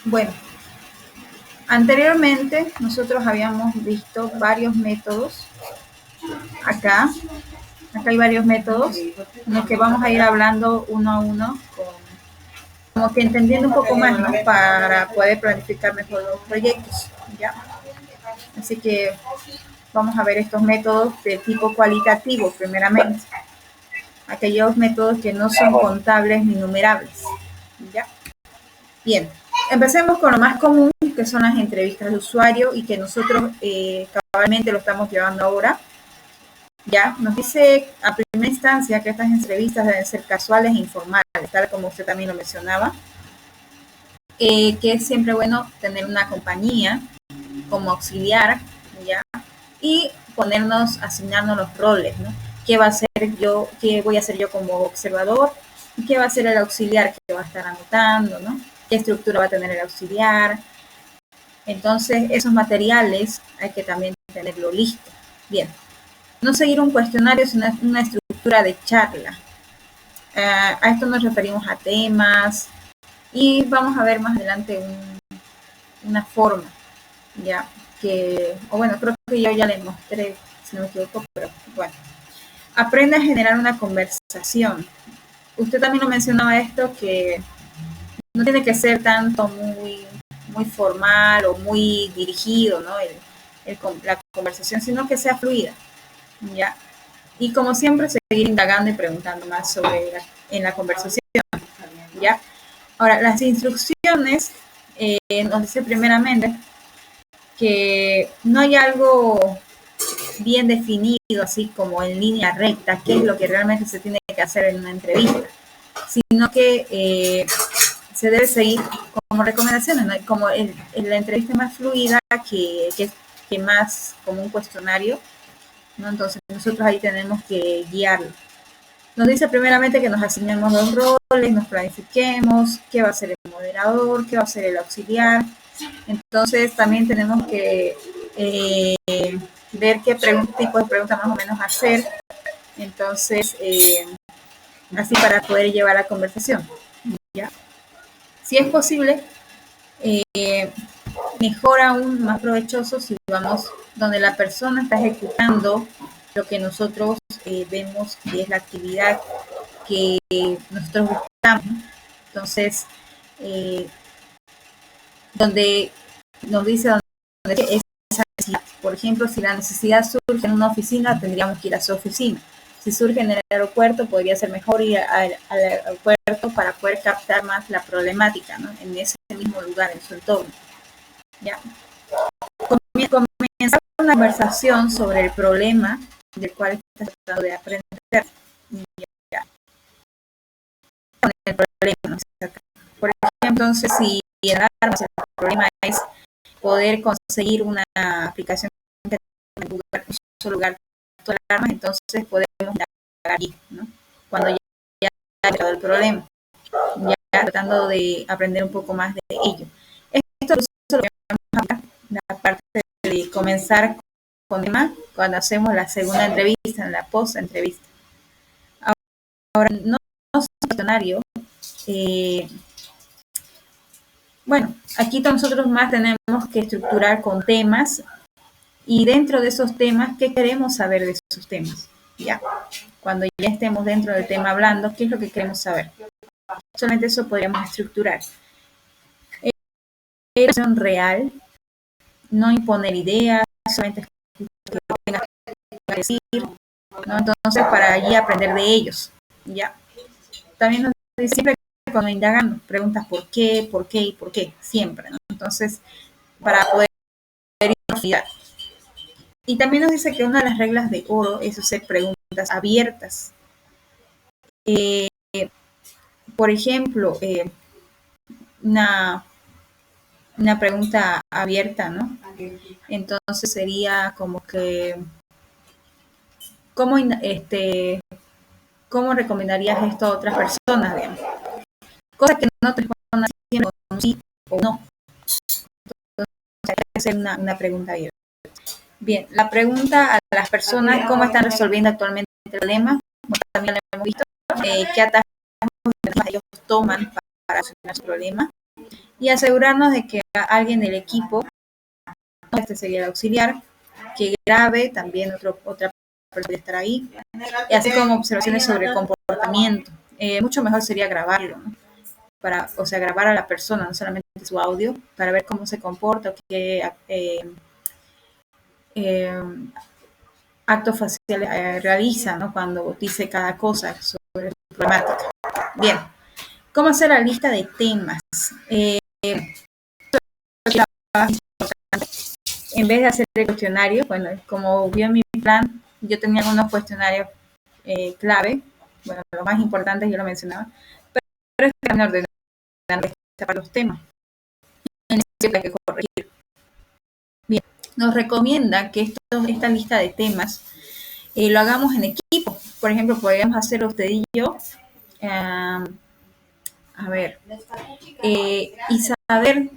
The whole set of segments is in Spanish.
Bueno, anteriormente nosotros habíamos visto varios métodos. Acá, acá hay varios métodos en los que vamos a ir hablando uno a uno, como que entendiendo un poco más, ¿no? Para poder planificar mejor los proyectos, ¿ya? Así que vamos a ver estos métodos de tipo cualitativo primeramente. Aquellos métodos que no son contables ni numerables, ¿ya? Bien, empecemos con lo más común, que son las entrevistas de usuario y que nosotros cabalmente lo estamos llevando ahora. Ya, nos dice a primera instancia que estas entrevistas deben ser casuales e informales, tal como usted también lo mencionaba, que es siempre bueno tener una compañía como auxiliar, ¿ya? Y asignarnos los roles, ¿no? ¿Qué va a hacer yo, qué voy a hacer yo como observador? ¿Y qué va a hacer el auxiliar que va a estar anotando, ¿no? ¿Qué estructura va a tener el auxiliar? Entonces, esos materiales hay que también tenerlo listo. Bien, no seguir un cuestionario, sino una estructura de charla. A esto nos referimos a temas y vamos a ver más adelante una forma, ya que, o bueno, creo que yo ya les mostré, si no me equivoco, pero bueno. Aprende a generar una conversación. Usted también lo mencionaba esto, que no tiene que ser tanto muy formal o muy dirigido, ¿no? La conversación, sino que sea fluida, ¿ya? Y como siempre, seguir indagando y preguntando más en la conversación, ¿ya? Ahora, las instrucciones nos dice primeramente que no hay algo bien definido, así como en línea recta, qué es lo que realmente se tiene que hacer en una entrevista, sino que se debe seguir como recomendaciones, ¿no? Como la entrevista más fluida que más como un cuestionario, ¿no? Entonces nosotros ahí tenemos que guiarlo. Nos dice primeramente que nos asignemos los roles, nos planifiquemos, qué va a ser el moderador, qué va a ser el auxiliar. Entonces también tenemos que ver qué tipo de preguntas más o menos hacer. Entonces, así para poder llevar la conversación, ¿ya? Si es posible, mejor aún, más provechoso si vamos donde la persona está ejecutando lo que nosotros vemos que es la actividad que nosotros buscamos. Entonces, donde nos dice dónde es esa necesidad. Por ejemplo, si la necesidad surge en una oficina, tendríamos que ir a su oficina. Si surge en el aeropuerto, podría ser mejor ir al aeropuerto para poder captar más la problemática, ¿no? En ese mismo lugar, en su entorno. ¿Ya? Comenzar una conversación sobre el problema del cual estás tratando de aprender. ¿Ya? Con el problema, ¿no? Por ejemplo, entonces, si el problema es poder conseguir una aplicación que tenga un solo lugar todas las armas, entonces podemos indagar allí, ¿no? Cuando ya ha llegado el problema, ya tratando de aprender un poco más de ello. Esto es lo que vamos a hablar, la parte de comenzar con tema cuando hacemos la segunda entrevista, en la post-entrevista. Ahora, no es un cuestionario. Bueno, aquí nosotros más tenemos que estructurar con temas y dentro de esos temas, ¿qué queremos saber de esos temas? Ya, cuando ya estemos dentro del tema hablando, ¿qué es lo que queremos saber? Solamente eso podríamos estructurar. Es una real, no imponer ideas, solamente que tengas que decir, ¿no? Entonces, para allí aprender de ellos, ¿ya? También nos dice siempre cuando indagan, preguntas por qué y por qué, siempre, ¿no? Entonces, para poder identificar. Y también nos dice que una de las reglas de oro es hacer preguntas abiertas. Por ejemplo, una pregunta abierta, ¿no? Entonces sería como que, ¿cómo, ¿cómo recomendarías esto a otras personas, digamos? Cosas que no te respondan haciendo sí o no. Entonces, hay que hacer una pregunta abierta. Bien, la pregunta a las personas, ¿cómo están resolviendo actualmente el problema? Como también lo hemos visto, ¿qué atajos ellos toman para solucionar su problema? y asegurarnos de que alguien del equipo, este sería el auxiliar, que grabe también otra persona estar ahí, y así como observaciones sobre el comportamiento. Mucho mejor sería grabarlo, ¿no? O sea, grabar a la persona, no solamente su audio, para ver cómo se comporta, qué actos faciales realiza, ¿no? Cuando dice cada cosa sobre su problemática. Bien, ¿cómo hacer la lista de temas? En vez de hacer el cuestionario, bueno, como vio en mi plan, yo tenía algunos cuestionarios clave, bueno, lo más importante yo lo mencionaba, pero es que me ordenar para los temas. En ese hay que corregir. Bien, nos recomienda que esta lista de temas lo hagamos en equipo. Por ejemplo, podríamos hacerlo usted y yo. A ver, y saber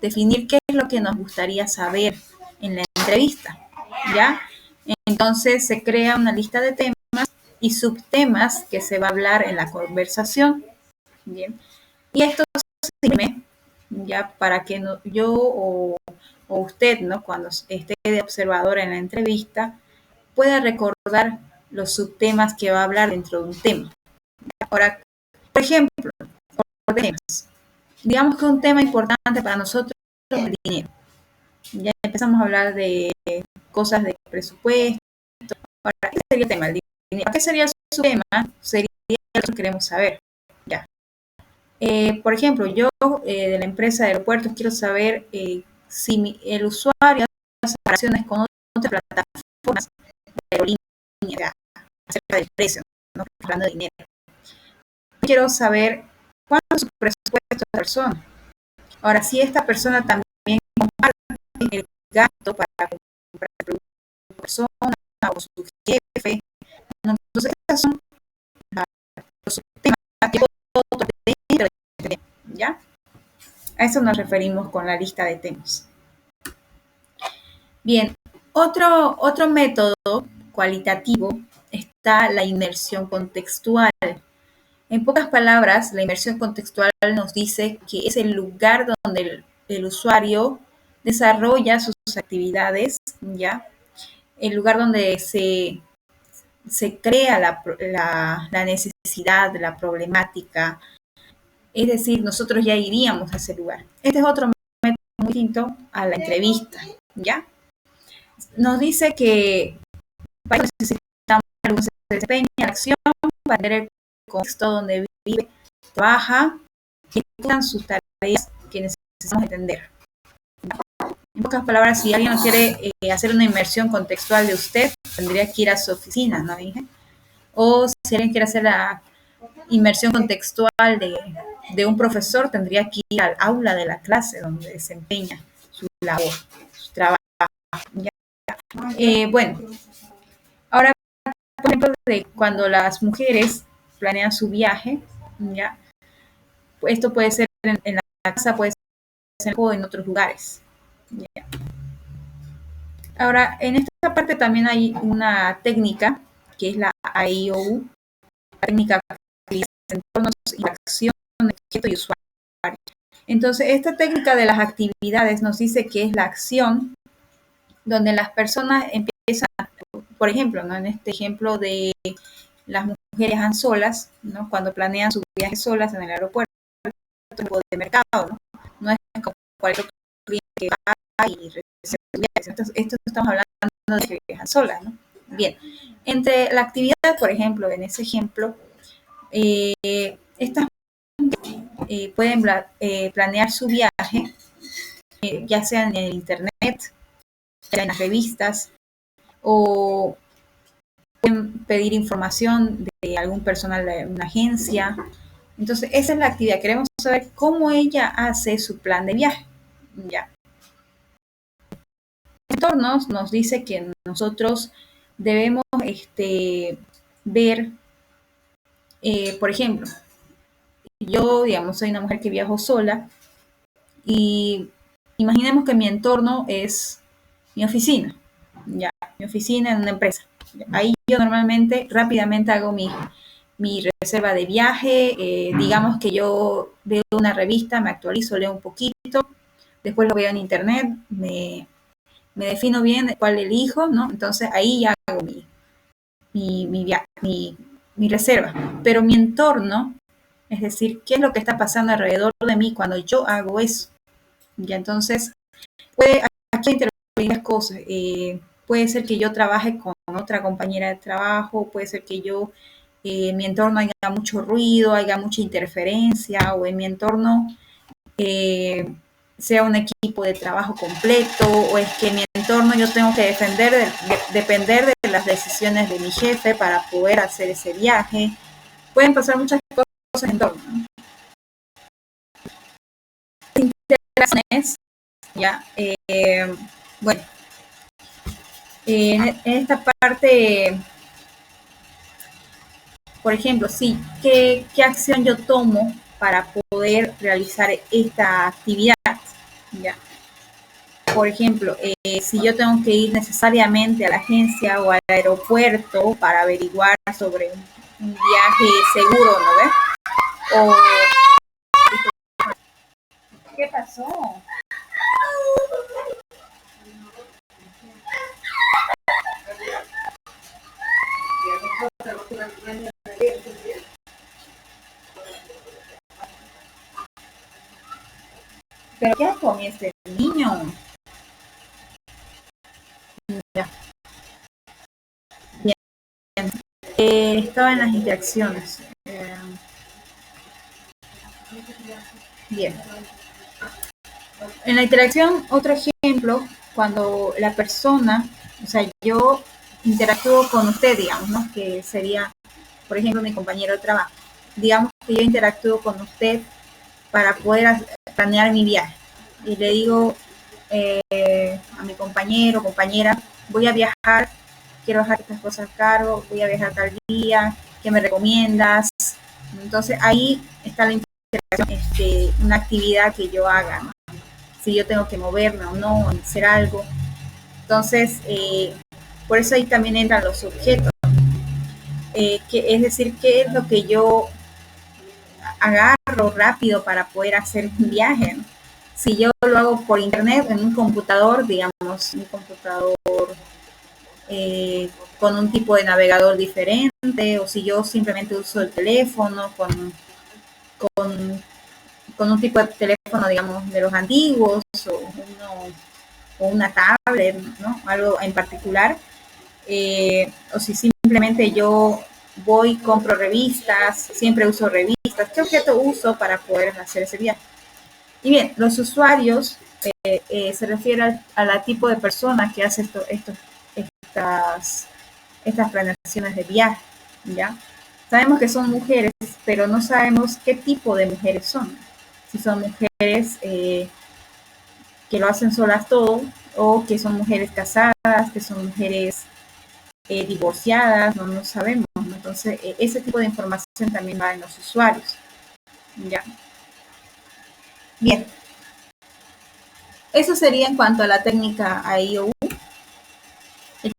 definir qué es lo que nos gustaría saber en la entrevista, ¿ya? Entonces se crea una lista de temas y subtemas que se va a hablar en la conversación, ¿bien? Y esto sirve ya para que yo o usted, ¿no? Cuando esté de observador en la entrevista, pueda recordar los subtemas que va a hablar dentro de un tema. Ahora, por ejemplo, temas. Digamos que un tema importante para nosotros es el dinero. Ya empezamos a hablar de cosas de presupuesto. Ahora, ¿qué sería el tema? El dinero. ¿Qué sería su tema? Sería lo que queremos saber. Ya. Por ejemplo, yo de la empresa de aeropuertos quiero saber si el usuario hace comparaciones con otras plataformas de aerolínea acerca del precio, no hablando de dinero. Quiero saber cuánto es su presupuesto de persona. Ahora, si esta persona también comparte el gasto para comprar el producto de persona o su jefe, entonces esos son los temas que puedo tener, ¿ya? A eso nos referimos con la lista de temas. Bien, otro método cualitativo está la inmersión contextual. En pocas palabras, la inmersión contextual nos dice que es el lugar donde el usuario desarrolla sus actividades, ¿ya? El lugar donde se crea la necesidad, la problemática. Es decir, nosotros ya iríamos a ese lugar. Este es otro método muy distinto a la entrevista, ¿ya? Nos dice que para eso necesitamos que se desempeñe la acción para ver el contexto donde vive, trabaja, y ejecutan sus tareas que necesitamos entender. En pocas palabras, si alguien quiere hacer una inmersión contextual de usted, tendría que ir a su oficina, ¿no dije? O si alguien quiere hacer la inmersión contextual de un profesor, tendría que ir al aula de la clase donde desempeña su labor, su trabajo. Bueno, ahora, por ejemplo, de cuando las mujeres planean su viaje, ¿ya? Esto puede ser en la casa, puede ser en otros lugares. ¿Ya? Ahora, en esta parte también hay una técnica que es la AIOU, la técnica de entornos, interacción, objeto y usuario. Entonces, esta técnica de las actividades nos dice que es la acción donde las personas empiezan, por ejemplo, ¿no? En este ejemplo de las mujeres viajan solas, ¿no? Cuando planean su viaje solas en el aeropuerto, de mercado, ¿no? No es como cualquier otro cliente que va y recibe su viaje. Esto estamos hablando de que viajan solas, ¿no? Bien, entre la actividad, por ejemplo, en ese ejemplo, estas pueden planear su viaje, ya sea en el internet, en las revistas, o pueden pedir información de algún personal de una agencia. Entonces, esa es la actividad. Queremos saber cómo ella hace su plan de viaje. Ya. Entornos nos dice que nosotros debemos ver, por ejemplo, yo, digamos, soy una mujer que viajo sola y imaginemos que mi entorno es mi oficina, ya, mi oficina en una empresa. Ahí yo normalmente rápidamente hago mi reserva de viaje, digamos que yo veo una revista, me actualizo, leo un poquito, documento, después lo veo en internet, me defino bien cuál elijo, ¿no? Entonces ahí ya hago mi reserva. Pero mi entorno, es decir, qué es lo que está pasando alrededor de mí cuando yo hago eso. Ya entonces, aquí intervenir las cosas. Puede ser que yo trabaje con otra compañera de trabajo, puede ser que en mi entorno haya mucho ruido, haya mucha interferencia, o en mi entorno eh, sea un equipo de trabajo completo, o es que en mi entorno yo tengo que depender de las decisiones de mi jefe para poder hacer ese viaje. Pueden pasar muchas cosas en entorno, ¿no? Interacciones, ya, bueno, en esta parte, por ejemplo, sí, ¿qué acción yo tomo para poder realizar esta actividad? ¿Ya? Por ejemplo, si yo tengo que ir necesariamente a la agencia o al aeropuerto para averiguar sobre un viaje seguro, ¿no ves? O, ¿qué pasó? ¿Pero qué con este niño? Ya, bien. Estaba en las interacciones. Bien. En la interacción, otro ejemplo, cuando la persona, o sea, yo interactúo con usted, digamos, ¿no? Que sería, por ejemplo, mi compañero de trabajo. Digamos que yo interactúo con usted para poder planear mi viaje. Y le digo a mi compañero, compañera, voy a viajar, quiero dejar estas cosas a cargo, voy a viajar tal día, ¿qué me recomiendas? Entonces ahí está la interacción, una actividad que yo haga, ¿no? Si yo tengo que moverme o no, hacer algo. Entonces, por eso ahí también entran los objetos. Es decir, qué es lo que yo agarro rápido para poder hacer un viaje, ¿no? Si yo lo hago por internet en un computador, digamos, un computador con un tipo de navegador diferente, o si yo simplemente uso el teléfono con, con un tipo de teléfono, digamos, de los antiguos, o una tablet, ¿no? Algo en particular, o si simplemente yo voy, compro revistas, siempre uso revistas, ¿qué objeto uso para poder hacer ese viaje? Y bien, los usuarios se refiere a la tipo de persona que hace estas planeaciones de viaje, ¿ya? Sabemos que son mujeres, pero no sabemos qué tipo de mujeres son. Si son mujeres que lo hacen solas todo, o que son mujeres casadas, que son mujeres divorciadas, no lo sabemos, ¿no? Entonces, ese tipo de información también va en los usuarios, ¿ya? Bien, eso sería en cuanto a la técnica AIOU.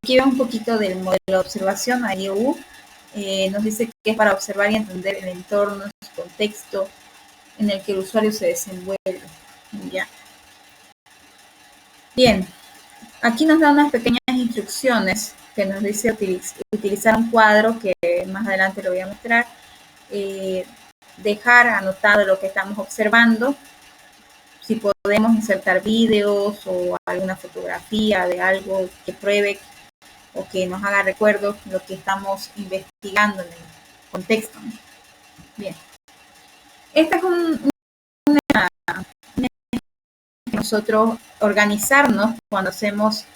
Aquí va un poquito del modelo de observación AIOU. Nos dice que es para observar y entender el entorno, su contexto en el que el usuario se desenvuelve, ¿ya? Bien, aquí nos da unas pequeñas instrucciones que nos dice utilizar un cuadro que más adelante lo voy a mostrar, dejar anotado lo que estamos observando, si podemos insertar videos o alguna fotografía de algo que pruebe o que nos haga recuerdo lo que estamos investigando en el contexto. Bien, esta es una nosotros organizarnos cuando hacemos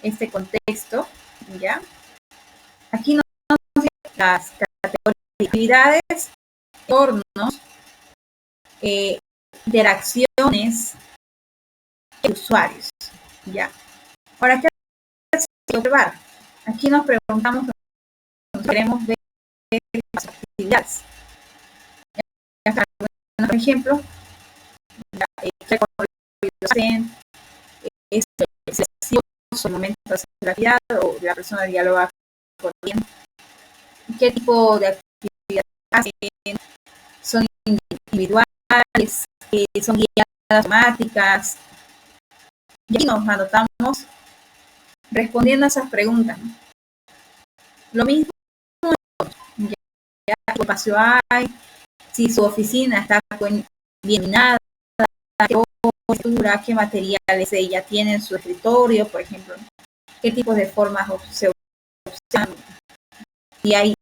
este contexto, ¿ya? Aquí nos las categorías de actividades, entornos, interacciones de usuarios, ¿ya? Ahora, ¿qué observar? Aquí nos preguntamos, nos queremos ver las actividades. Por ejemplo, qué hacen, es el momento de hacer la actividad o la persona dialoga con alguien, qué tipo de actividades hacen, son individuales, son guiadas temáticas. Y aquí nos anotamos respondiendo a esas preguntas, ¿no? Lo mismo, ya qué espacio hay, si su oficina está bien iluminada, qué materiales ella tiene en su escritorio, por ejemplo, qué tipos de formas se usan, si hay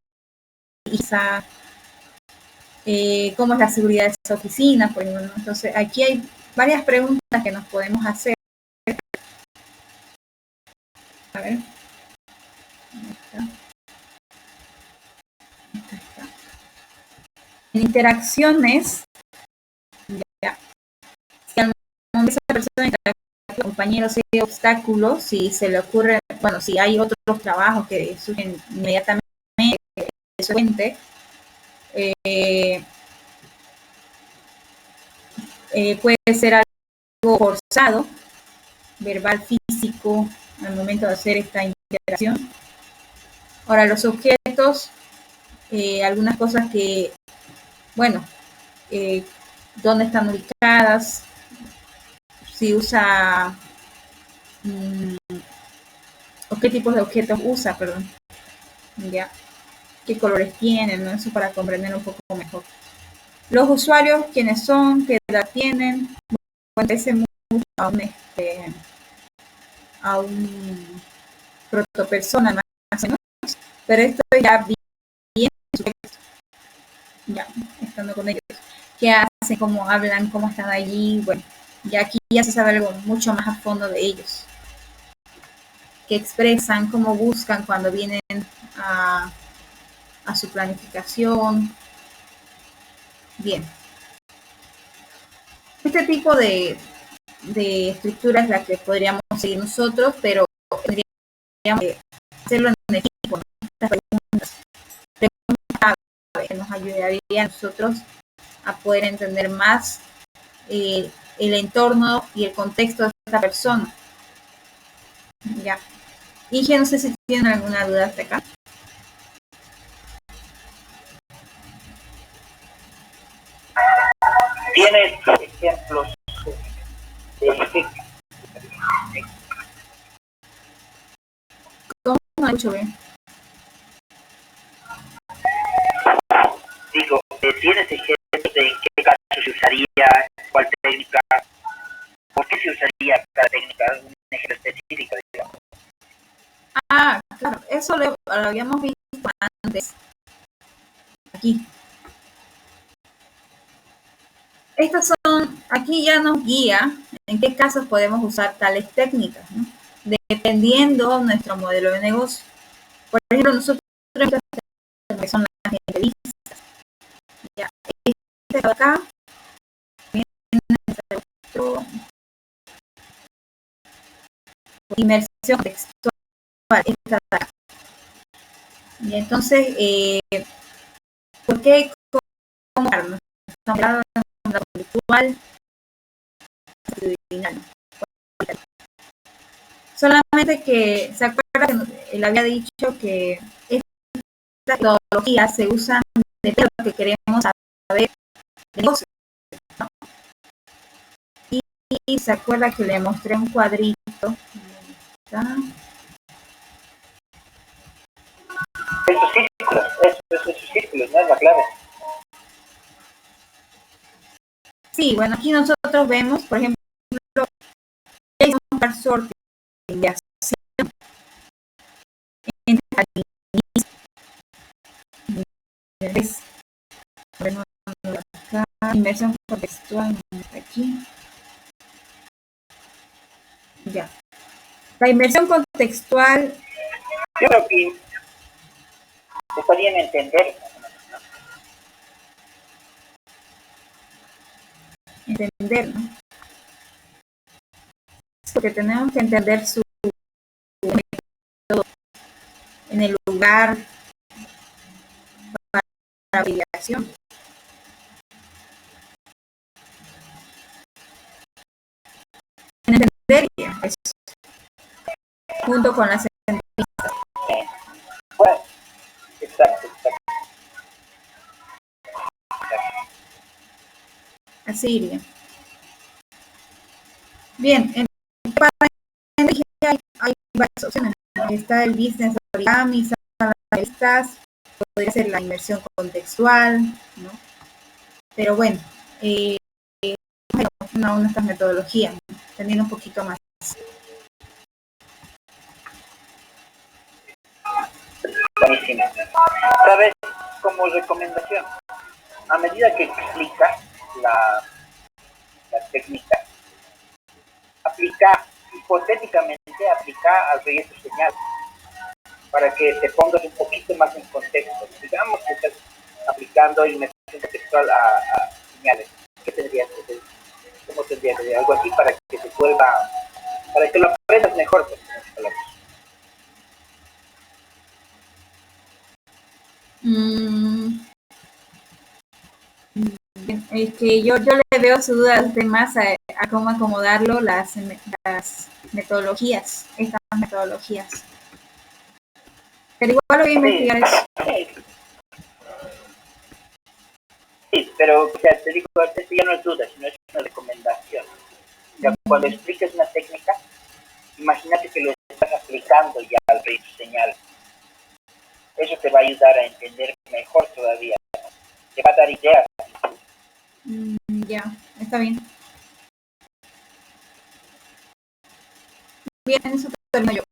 quizá, cómo es la seguridad de esa oficina, por ejemplo, ¿no? Entonces aquí hay varias preguntas que nos podemos hacer. A ver. En interacciones, ya, si al momento esa persona interactúa con compañeros hay obstáculos, si se le ocurre, bueno, si hay otros trabajos que surgen inmediatamente de su mente, puede ser algo forzado, verbal, físico, al momento de hacer esta interacción. Ahora, los objetos, algunas cosas que, bueno, dónde están ubicadas, si usa, o qué tipos de objetos usa, perdón, ya, qué colores tienen, ¿no? Eso para comprender un poco mejor. Los usuarios, quiénes son, qué edad tienen, bueno, parece mucho a un protopersona más o menos, pero esto ya bien, ya estando con ellos, qué hacen, cómo hablan, cómo están allí, bueno, ya aquí ya se sabe algo mucho más a fondo de ellos, qué expresan, cómo buscan cuando vienen a, a su planificación. Bien, este tipo de estructura es la que podríamos seguir nosotros, pero tendríamos que hacerlo en equipo, ¿no? Estas preguntas que nos ayudarían a nosotros a poder entender más el entorno y el contexto de esta persona. Ya. Y yo no sé si tienen alguna duda hasta acá. ¿Tienes ejemplos de ¿Cómo no ha hecho bien? Digo, ¿tienes ejemplos de en qué caso se usaría, cuál técnica, por qué se usaría cada técnica, un ejemplo específico, digamos? Ah, claro, eso lo habíamos visto antes. Aquí. Estas son, aquí ya nos guía en qué casos podemos usar tales técnicas, ¿no? Dependiendo nuestro modelo de negocio. Por ejemplo, nosotros que son las entrevistas. Ya, este de acá viene nuestro inmersión textual. Esta de acá. Y entonces, ¿por qué comunicarnos? Estamos hablando de la virtual, solamente que se acuerda que él había dicho que estas metodologías se usan de lo que queremos saber de negocio, ¿no? Y se acuerda que le mostré un cuadrito. ¿Está? Esos círculos, esos círculos, ¿no? Es la clave. Sí, bueno, aquí nosotros vemos, por ejemplo, un sorteo de acción inversión contextual aquí. Ya. La inversión contextual. Yo creo que está bien entender. Entender, ¿no? Porque tenemos que entender su método en el lugar para la validación. Entender eso, junto con las entrevistas. Bueno, exacto. Así iría. Bien, para energía hay varias opciones, ¿no? Está el business origami, están las listas, podría ser la inversión contextual, ¿no? Pero bueno, una de estas metodologías, ¿no? Teniendo un poquito más. Buenísimo. ¿Sabes? Como recomendación, a medida que explicas la técnica, hipotéticamente, aplica al registro señal para que te pongas un poquito más en contexto. Digamos que estás aplicando inmersión contextual a señales. ¿Qué tendrías que hacer? ¿Cómo tendrías que hacer? Algo así para que se vuelva, para que lo aprendas mejor, pues, en otras palabras. Es que yo le veo su duda de más a cómo acomodarlo las metodologías, estas metodologías. Pero igual voy a investigar eso. Sí, pero o sea, te digo, esto ya no es duda, sino es una recomendación. O sea, cuando expliques una técnica, imagínate que lo estás aplicando ya al registro señal. Eso te va a ayudar a entender mejor todavía, ¿no? Te va a dar ideas. Ya, está bien. Bien, eso termino yo.